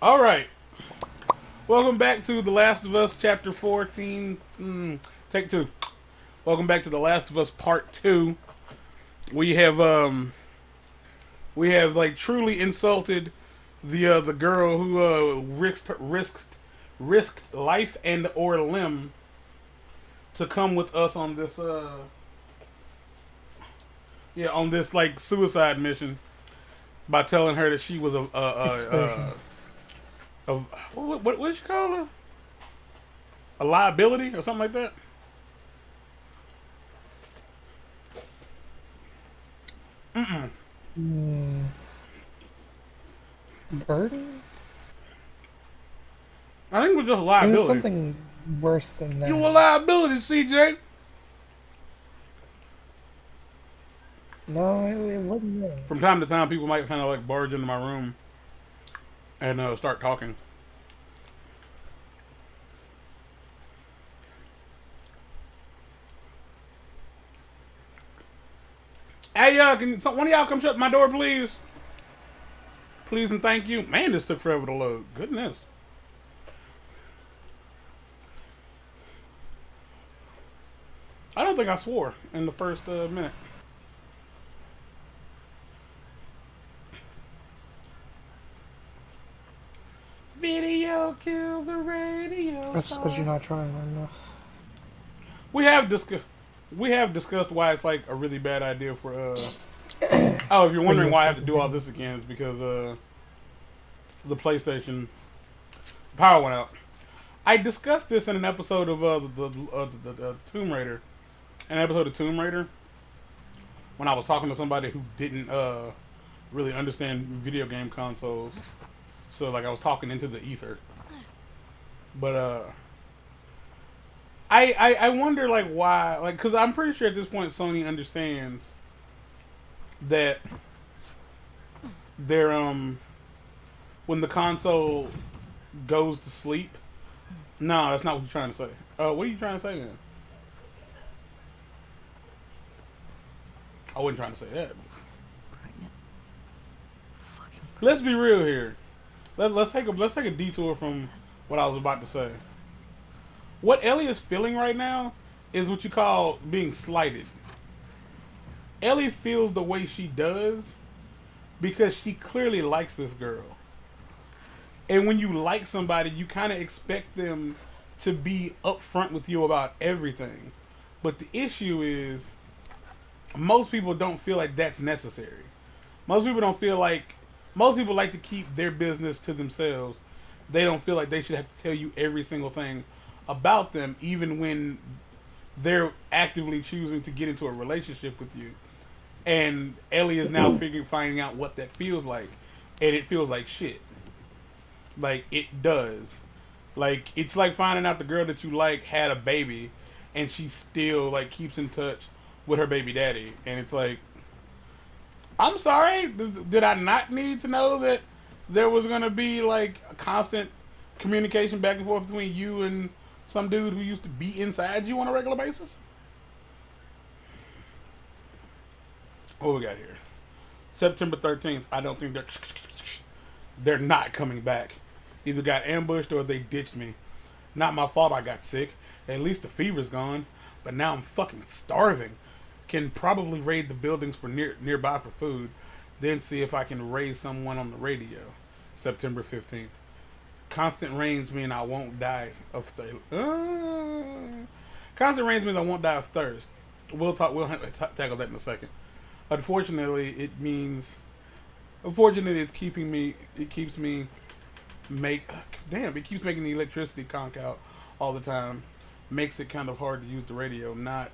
All right. Welcome back to The Last of Us, Chapter 14. Take two. Welcome back to The Last of Us Part 2. We have like truly insulted the girl who risked life and or limb to come with us on this on this like suicide mission by telling her that she was Excursion. a what did she call her? A liability or something like that. Hmm. Burden? I think it was just a It was liability. something worse than You a that. liability, CJ. No, it wasn't that. From time to time, people might kind of like barge into my room and start talking. Hey, can one of y'all come shut my door, please? Please and thank you. Man, this took forever to load. Goodness. I don't think I swore in the first minute. Video kill the radio That's because you're star. not trying hard enough. We have discussed. We have discussed why it's like a really bad idea for. Oh, if you're wondering Video why I kill have to the do all video. this again, it's because the PlayStation power went out. I discussed this in an episode of the Tomb Raider, an episode of Tomb Raider, when I was talking to somebody who didn't really understand video game consoles. So like I was talking into the ether, but I wonder like why like because I'm pretty sure at this point Sony understands that they're when the console goes to sleep. No, that's not what you're trying to say. What are you trying to say then? I wasn't trying to say that. Let's be real here. Let's take a detour from what I was about to say. What Ellie is feeling right now is what you call being slighted. Ellie feels the way she does because she clearly likes this girl. And when you like somebody, you kind of expect them to be upfront with you about everything. But the issue is, most people don't feel like that's necessary. Most people don't feel like, most people like to keep their business to themselves. They don't feel like they should have to tell you every single thing about them, even when they're actively choosing to get into a relationship with you. And Ellie is now finding out what that feels like, and it feels like shit. Like it does. Like it's like finding out the girl that you like had a baby, and she still like keeps in touch with her baby daddy, and it's like, I'm sorry, did I not need to know that there was gonna be like a constant communication back and forth between you and some dude who used to be inside you on a regular basis? What we got here? September 13th. I don't think they're not coming back. Either got ambushed or they ditched me. Not my fault I got sick. At least the fever's gone. But now I'm fucking starving. Can probably raid the buildings for nearby for food. Then see if I can raise someone on the radio. September 15th. Constant rains mean I won't die of thirst. Constant rains means I won't die of thirst. We'll talk. We'll tackle that in a second. Unfortunately, it means. Unfortunately, it's keeping me. It keeps me make. Damn! It keeps making the electricity conk out all the time. Makes it kind of hard to use the radio. Not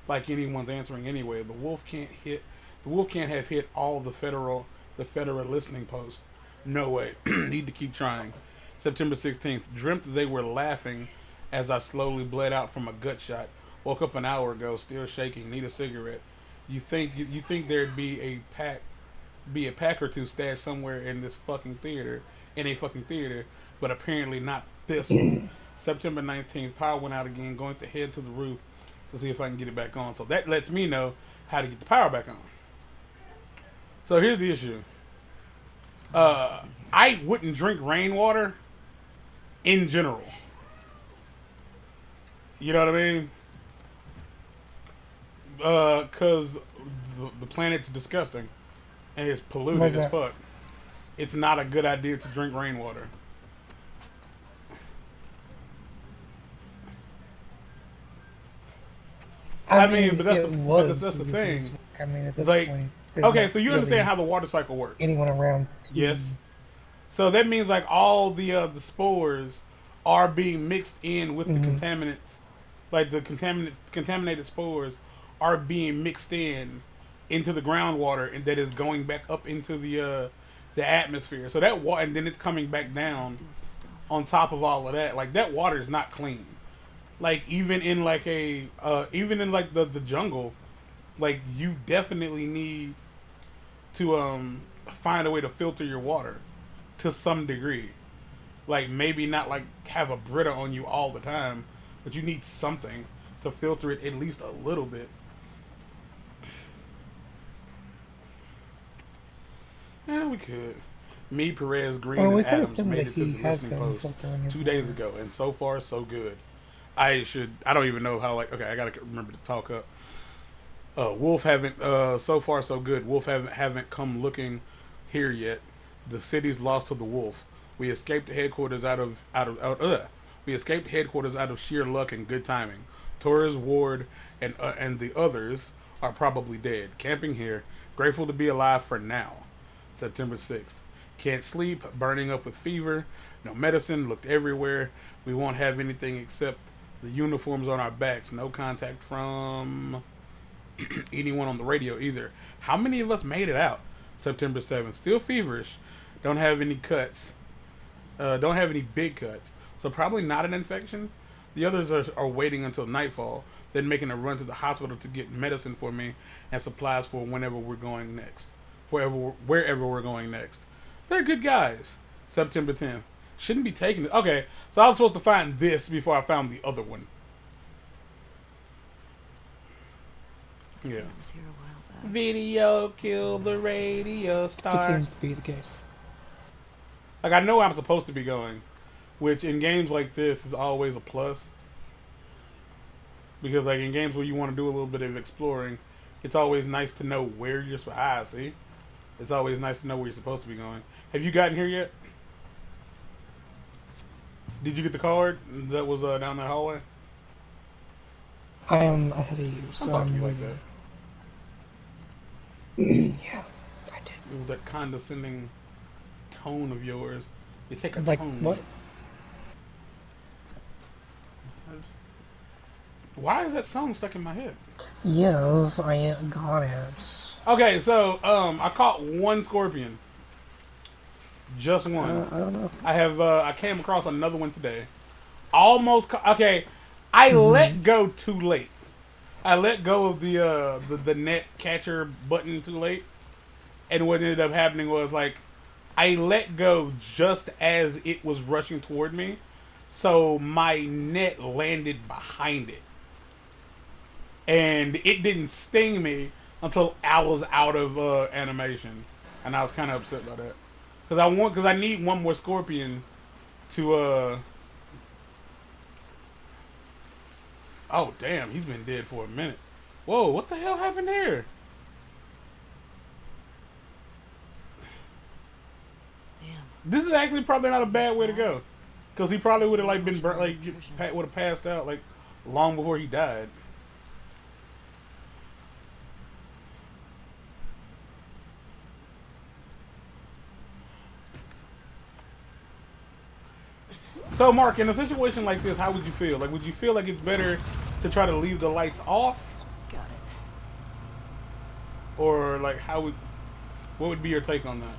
like anyone's answering anyway. The wolf can't hit. The wolf can't have hit all the federal listening posts. No way. Need to keep trying. September 16th. Dreamt they were laughing as I slowly bled out from a gut shot. Woke up an hour ago, still shaking. Need a cigarette. You think there'd be a pack or two stashed somewhere in this fucking theater, in a fucking theater, but apparently not this one. September 19th, power went out again. Going to head to the roof to see if I can get it back on. So that lets me know how to get the power back on. So here's the issue. I wouldn't drink rainwater in general. You know what I mean? Cause the planet's disgusting and it's polluted Where's as that? fuck. It's not a good idea to drink rainwater. I mean, but it was that's the beautiful thing. as fuck. I mean, at It's this like, point, there's okay, not so you understand really how the water cycle works. anyone around to. Yes. So that means like all the spores are being mixed in with the Mhm. contaminants, like the contaminated spores are being mixed into the groundwater, and that is going back up into the atmosphere. So that water, and then it's coming back down on top of all of that. Like that water is not clean. Like even in like the jungle, like you definitely need to find a way to filter your water to some degree. Like maybe not like have a Brita on you all the time, but you need something to filter it at least a little bit. Yeah, we could. Me, Perez, Green, Well, and we could Adams assume made that it to he the has listening been post filtering his 2 days water. ago, and so far so good. I should. I don't even know how. Like, okay, I gotta remember to talk up. Wolf haven't. So far so good. Wolf haven't come looking here yet. The city's lost to the wolf. We escaped headquarters We escaped headquarters out of sheer luck and good timing. Torres, Ward, and the others are probably dead. Camping here. Grateful to be alive for now. September 6th. Can't sleep. Burning up with fever. No medicine. Looked everywhere. We won't have anything except the uniforms on our backs. No contact from anyone on the radio either. How many of us made it out? September 7th. Still feverish. Don't have any cuts. Don't have any big cuts. So probably not an infection. The others are waiting until nightfall, then making a run to the hospital to get medicine for me and supplies for whenever we're going next. Wherever we're going next. They're good guys. September 10th. Shouldn't be taking it. Okay, so I was supposed to find this before I found the other one. Yeah. Video kill the radio It star. seems to be the case. Like I know I'm supposed to be going, which in games like this is always a plus. Because like in games where you want to do a little bit of exploring, it's always nice to know where you're. See, it's always nice to know where you're supposed to be going. Have you gotten here yet? Did you get the card that was down that hallway? I am ahead of you, Don't so talk to me I'm like that. Yeah, I did. Ooh, that condescending tone of yours. You take a Like, tone. what? Why is that song stuck in my head? Yes, I got it. Okay, so I caught one scorpion. Just one. I don't know. I came across another one today. Okay, I let go too late. I let go of the net catcher button too late, and what ended up happening was like I let go just as it was rushing toward me, so my net landed behind it, and it didn't sting me until I was out of animation, and I was kind of upset by that because I need one more scorpion to. Oh damn, he's been dead for a minute. Whoa, what the hell happened here? Damn. This is actually probably not a bad way to go, because he probably would have like been burnt, like would have passed out like long before he died. So, Mark, in a situation like this, how would you feel? Like, would you feel like it's better to try to leave the lights off, Got it. or like what would be your take on that?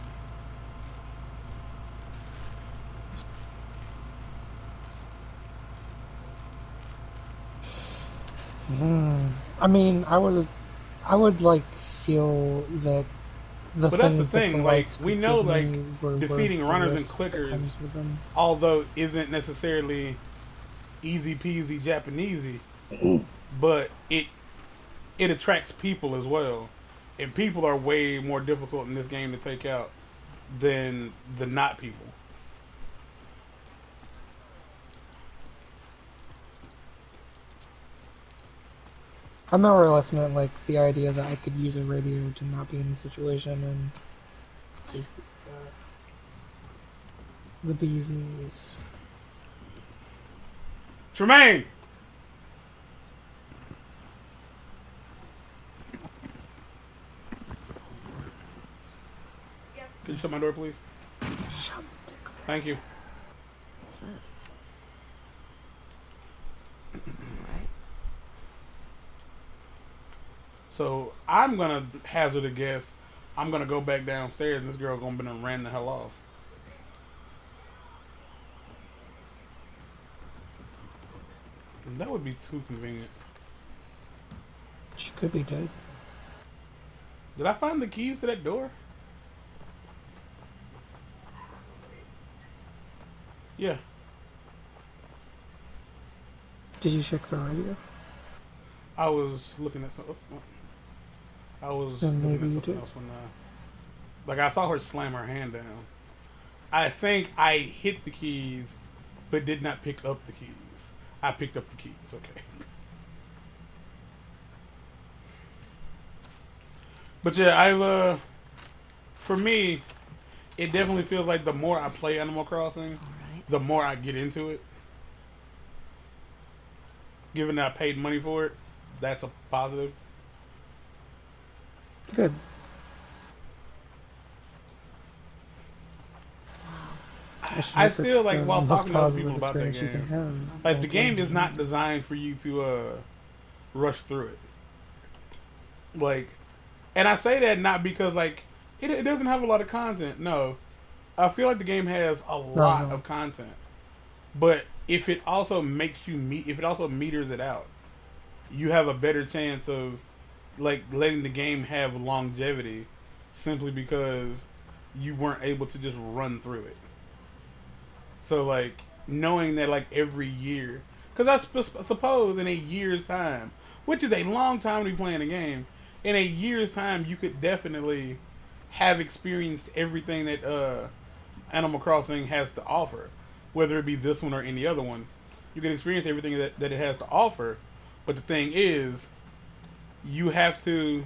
I mean, I would like feel that the But that's the things that the thing, like lights we could know, give like me were defeating worth the runners and risk that clickers, comes with them. although isn't necessarily easy peasy Japanesey, but it attracts people as well, and people are way more difficult in this game to take out than the not people. I more or less meant like the idea that I could use a radio to not be in the situation and is the bee's knees. Tremaine! Can you shut my door, please? Shut the Thank you. What's this? Alright. So I'm gonna hazard a guess. I'm gonna go back downstairs, and this girl gonna be done ran the hell off. That would be too convenient. She could be dead. Did I find the keys to that door? Yeah. Did you check the radio? I was looking at something. I was Then looking maybe at you something did. else when, like, I saw her slam her hand down. I think I hit the keys, but did not pick up the keys. I picked up the keys. Okay. But yeah, for me, it definitely feels like the more I play Animal Crossing, Alright. the more I get into it. Given that I paid money for it, that's a positive. Good. I still like while most talking to other people positive about that experience you game. can have. Like the game is not designed for you to rush through it. Like, and I say that not because like it doesn't have a lot of content. No, I feel like the game has a lot of content, but if it also makes you if it also meters it out, you have a better chance of like letting the game have longevity, simply because you weren't able to just run through it. So like knowing that like every year, because I suppose in a year's time, which is a long time to be playing a game, in a year's time you could definitely have experienced everything that Animal Crossing has to offer, whether it be this one or any other one. You can experience everything that it has to offer, but the thing is, you have to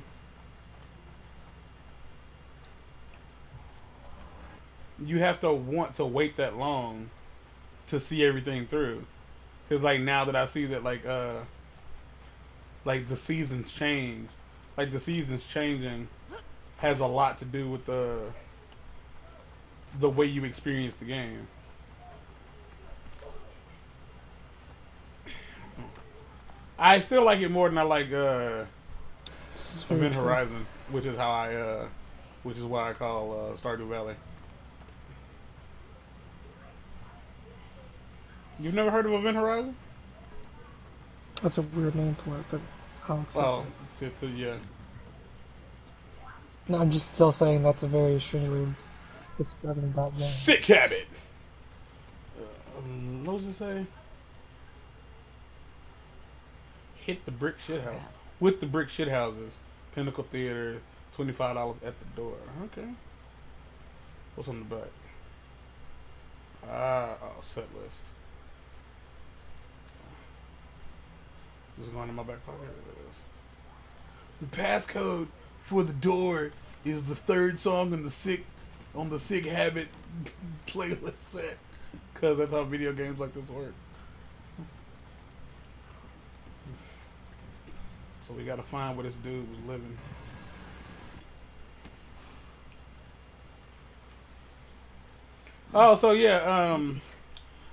want to wait that long to see everything through. Because like now that I see that like the seasons change, like the seasons changing has a lot to do with the way you experience the game. I still like it more than I like Event Horizon, which is which is what I call Stardew Valley. You've never heard of Event Horizon? That's a weird name for it, but I'll accept Well, it. yeah. No, I'm just still saying that's a very strange way of describing that game. Sick habit. What does it say? Hit the brick shit house. With the brick shit houses. Pinnacle Theater, $25 at the door. Okay. What's on the back? Set list. Just going in my back pocket. The passcode for the door is the third song on the Sick Habit playlist set. Cause that's how video games like this work. So we gotta find where this dude was living. Oh, so yeah,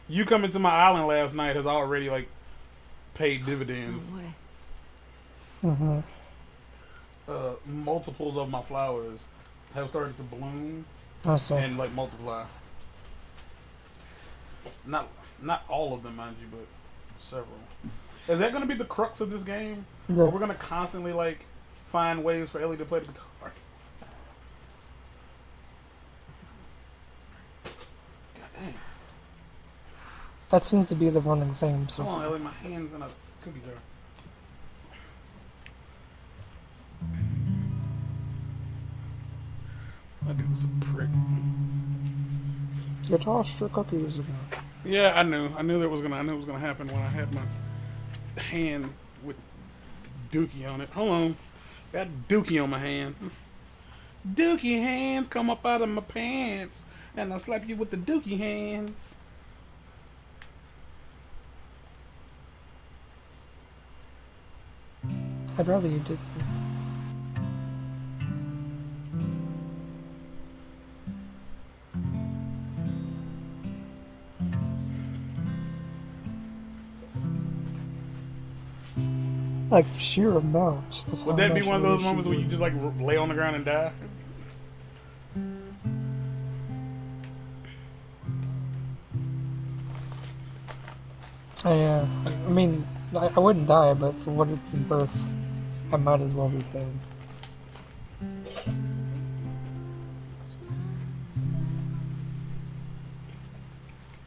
you coming to my island last night has already like paid dividends. No way. Mm-hmm. Multiples of my flowers have started to bloom Also, and like multiply. Not all of them, mind you, but several. Is that going to be the crux of this game? yeah. Or we're going to constantly like find ways for Ellie to play the guitar? God dang. That seems to be the running theme. So Come on, Ellie, my hand's in a cookie jar. That dude was a prick. You tossed your cookies again. Yeah, I knew. I knew it was gonna happen when I had my hand with Dookie on it. Hold on. Got Dookie on my hand. Dookie hands come up out of my pants. And I'll slap you with the Dookie hands. I'd rather you did. Like the sheer amount. Would that be one of those moments where you just like lay on the ground and die? I mean, I wouldn't die, but for what it's worth, I might as well be paid.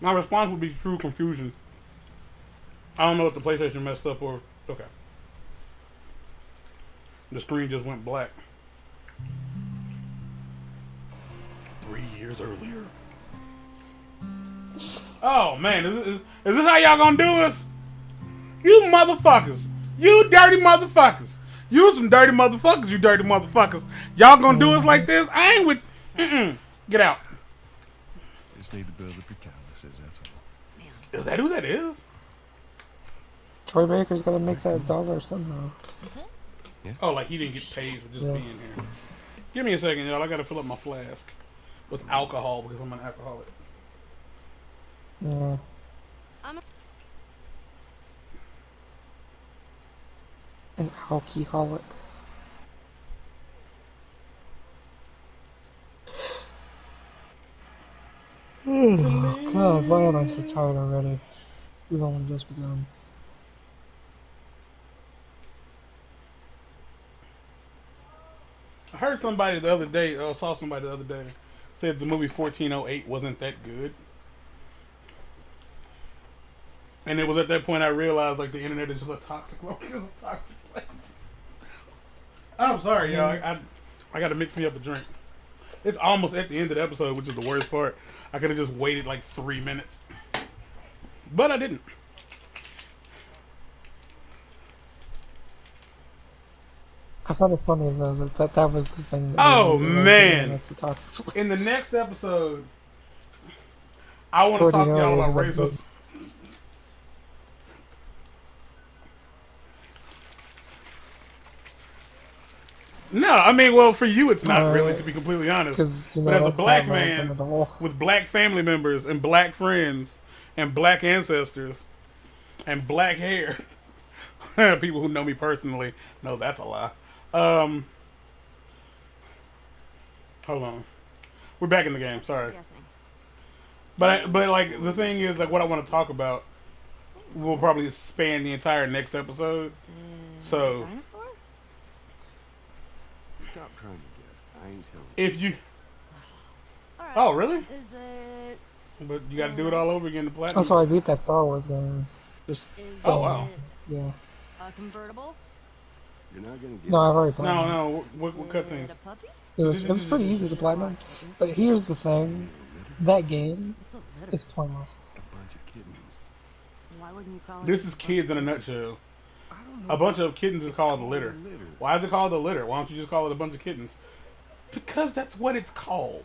My response would be true confusion. I don't know if the PlayStation messed up or... Okay. The screen just went black. 3 years earlier. Oh, man. Is this how y'all gonna do us? You motherfuckers. You dirty motherfuckers. You some dirty motherfuckers, you dirty motherfuckers. Y'all gonna do us like this? I ain't with... Get out. Just need to build up your calluses, that's all. Is that who that is? Troy Baker's gotta make that dollar somehow. Is it? Oh, like he didn't get paid for just being here. Give me a second, y'all. I gotta fill up my flask with alcohol because I'm an alcoholic. Yeah. An alcoholic. God, why am I so tired already? We've only just begun. I heard somebody the other day, saw somebody the other day, said the movie 1408 wasn't that good. And it was at that point I realized like the internet is just a toxic place. I'm sorry, y'all. I gotta mix me up a drink. It's almost at the end of the episode, which is the worst part. I could have just waited like 3 minutes. But I didn't. I found it funny though that was the thing. That Oh man! That's a toxic. In the next episode, I want to talk to y'all about racists. No, I mean, well, for you, it's not really, to be completely honest. You know, but as a black man with black family members and black friends and black ancestors and black hair, people who know me personally know that's a lie. Hold on, we're back in the game. Sorry, but like the thing is, like what I want to talk about will probably span the entire next episode. So. Dinosaur? Stop trying to guess. I ain't telling you. If you... Right. Oh, really? Is it... But you gotta do it all over again to platinum. Oh, so I beat that Star Wars game. Just... Oh, wow. Yeah. A convertible? You're not gonna get No, I've already played it. No, what cutscenes? A puppy? It was pretty easy to platinum. But here's the thing. That game It's a litter. is pointless. a bunch of kittens. Why wouldn't you call This it is kids in a nutshell. I don't know. A bunch of kittens is called a litter. Litter. Why is it called a litter? Why don't you just call it a bunch of kittens? Because that's what it's called.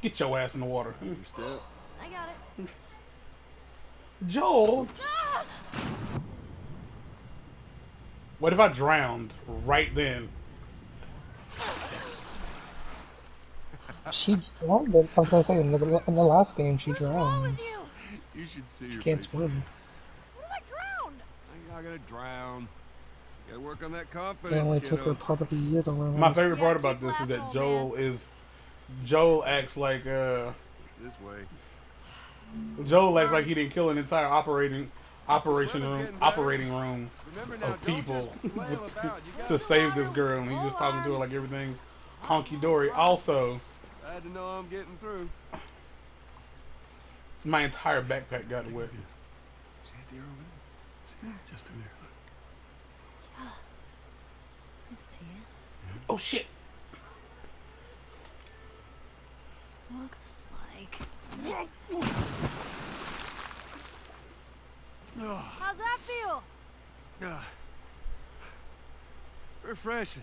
Get your ass in the water. You step. I got it. Joel! What if I drowned right then? She drowned it. I was gonna say, in the last game, she What's wrong with drowns. you? You should see She your can't face. swim. What if I drowned? I'm not gonna drown. You gotta work on that It confidence. only took her kiddo. part of a year to learn. My how to favorite part Yeah, about keep this is that laughing, Joel acts like This way. Joel acts like he didn't kill an entire operating room Remember now, of don't people just flail about. You gotta to save this girl, and he's just talking to her like everything's honky dory. Also, glad to know I'm getting through. my entire backpack got wet. See that deer over there? See it? Just through there. I see it. Oh shit! refreshing.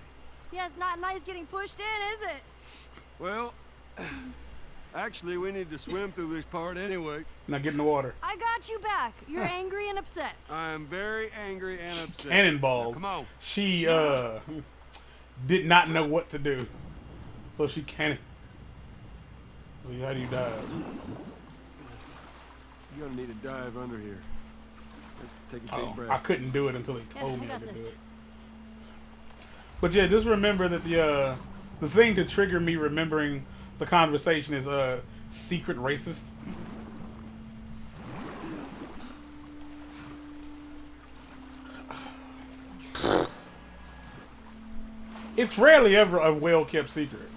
Yeah, it's not nice getting pushed in, is it? Well, actually, we need to swim through this part anyway. Now get in the water. I got you back. You're angry and upset. I am very angry and upset. Cannonball. Now, come on. She did not know what to do, so she cannon. So how do you dive? You're gonna need to dive under here. Take a deep breath. I couldn't do it until they told Yeah, me I I got could do this. it. But yeah, just remember that the thing to trigger me remembering the conversation is secret racist. It's rarely ever a well-kept secret.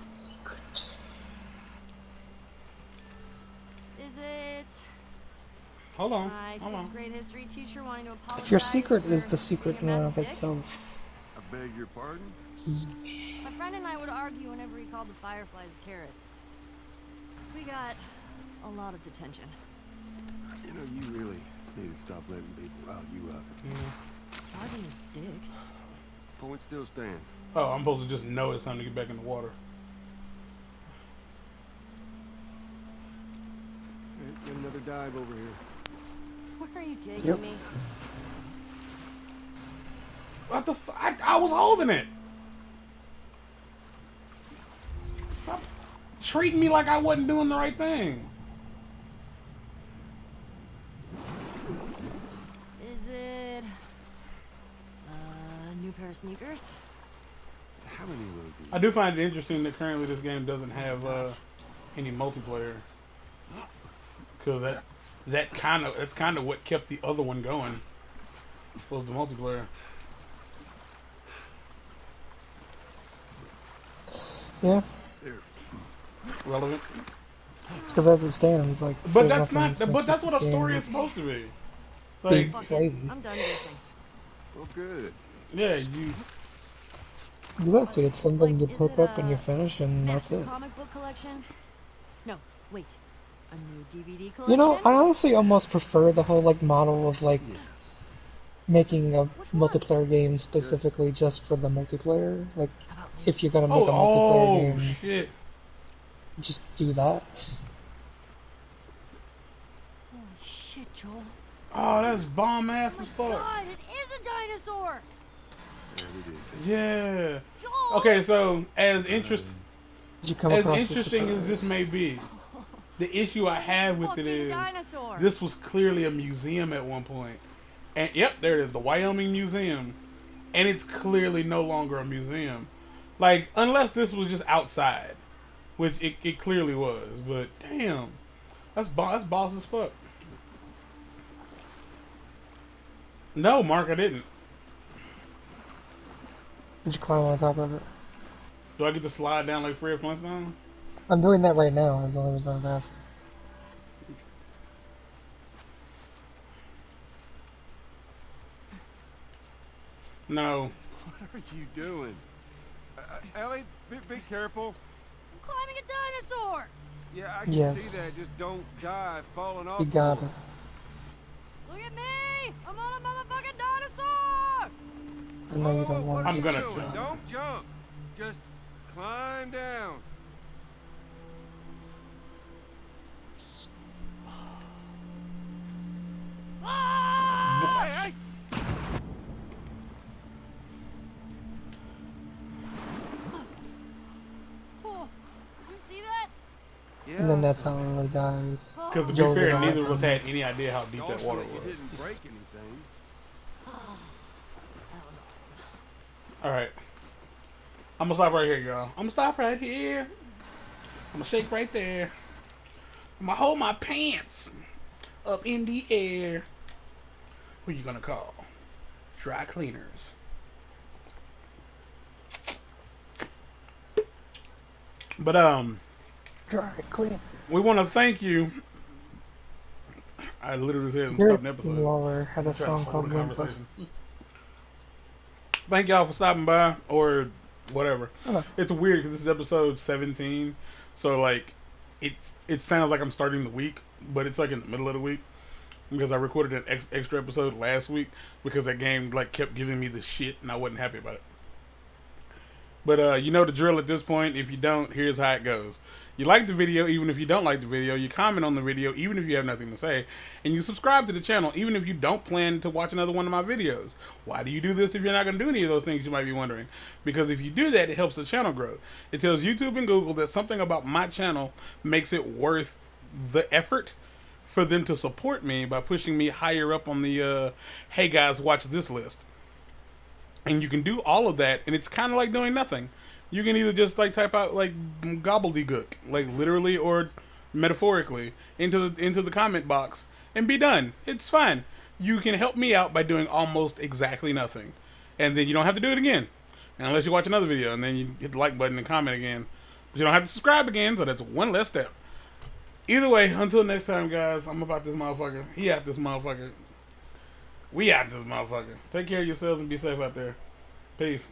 Secret. Is it Hold on. my Hold sixth on. grade history teacher wanting to apologize? If your secret is for the secret in being a and of massive dick? itself, I beg your pardon? huge. My friend and I would argue whenever he called the Fireflies terrorists. We got a lot of detention. You know, you really need to stop letting people rile you up. It's hard when they're dicks. Point still stands. Oh, I'm supposed to just know it's time to get back in the water. Right, get another dive over here. Where are you taking Yep. me? What the I was holding it. Stop treating me like I wasn't doing the right thing. Is it a new pair of sneakers? How many will it be? I do find it interesting that currently this game doesn't have any multiplayer, because that's kind of what kept the other one going, was the multiplayer. Yeah, There. Relevant, because as it stands, like. but there's that's nothing not. to But make that's this what a game story is supposed to be. Like, big, Fuck it. crazy. I'm done guessing. Well, good. yeah, you. Exactly, it's something Like, you is pick it up and a you finish, and that's Massive it. comic book collection? No, wait. A new DVD collection? You know, I honestly almost prefer the whole like model of like making a Which one? multiplayer game specifically just for the multiplayer. Like, How about if you're gonna make Oh, a multiplayer oh game, shit! just do that. Holy shit, Joel. Oh, that's bomb ass Oh as my fuck. god, it is a dinosaur! There it is. Yeah. Joel! Okay, so as Did you come as across interesting as this may be, the issue I have with it Fucking is dinosaur! this was clearly a museum at one point. And yep, there it is, the Wyoming Museum. And it's clearly no longer a museum. Like, unless this was just outside, which it clearly was. But damn, that's boss as fuck. No, Mark, I didn't. Did you climb on top of it? Do I get to slide down like Fred Flintstone? I'm doing that right now, as the only reason I was asking. No. What are you doing? Ellie, be careful. I'm climbing a dinosaur! Yeah, I can Yes. see that. Just don't die falling off. You got the it. Look at me! I'm on a motherfucking dinosaur! I know you Whoa, don't what want are I'm you gonna doing? jump. Don't jump. Just climb down. Ah! Hey, hey! Oh, did you see that? Yeah, And then that's so how it really dies. Because to be Joel fair, did neither not. of us had any idea how deep that also water you was. didn't break anything. That was awesome. Alright. I'm gonna stop right here, y'all. I'm gonna stop right here. I'm gonna shake right there. I'm gonna hold my pants up in the air. Who you gonna call? Dry cleaners. But Dry, clean. we want to thank you. I literally said Gary stop the episode. Waller had a Trying to song hold called the Wind conversation. Busts. Thank y'all for stopping by, or whatever. Oh. It's weird because this is episode 17, so like it sounds like I'm starting the week, but it's like in the middle of the week. because I recorded an extra episode last week because that game like kept giving me the shit and I wasn't happy about it. But you know the drill at this point. If you don't, here's how it goes. You like the video even if you don't like the video. You comment on the video even if you have nothing to say. And you subscribe to the channel even if you don't plan to watch another one of my videos. Why do you do this if you're not going to do any of those things, you might be wondering? Because if you do that, it helps the channel grow. It tells YouTube and Google that something about my channel makes it worth the effort for them to support me by pushing me higher up on the hey guys, watch this list. And you can do all of that, and it's kind of like doing nothing. You can either just like type out like gobbledygook, like literally or metaphorically, into the comment box and be done. It's fine. You can help me out by doing almost exactly nothing, and then you don't have to do it again, unless you watch another video, and then you hit the like button and comment again. But you don't have to subscribe again, so that's one less step. Either way, until next time, guys. I'm about this motherfucker. He out this motherfucker. We out this motherfucker. Take care of yourselves and be safe out there. Peace.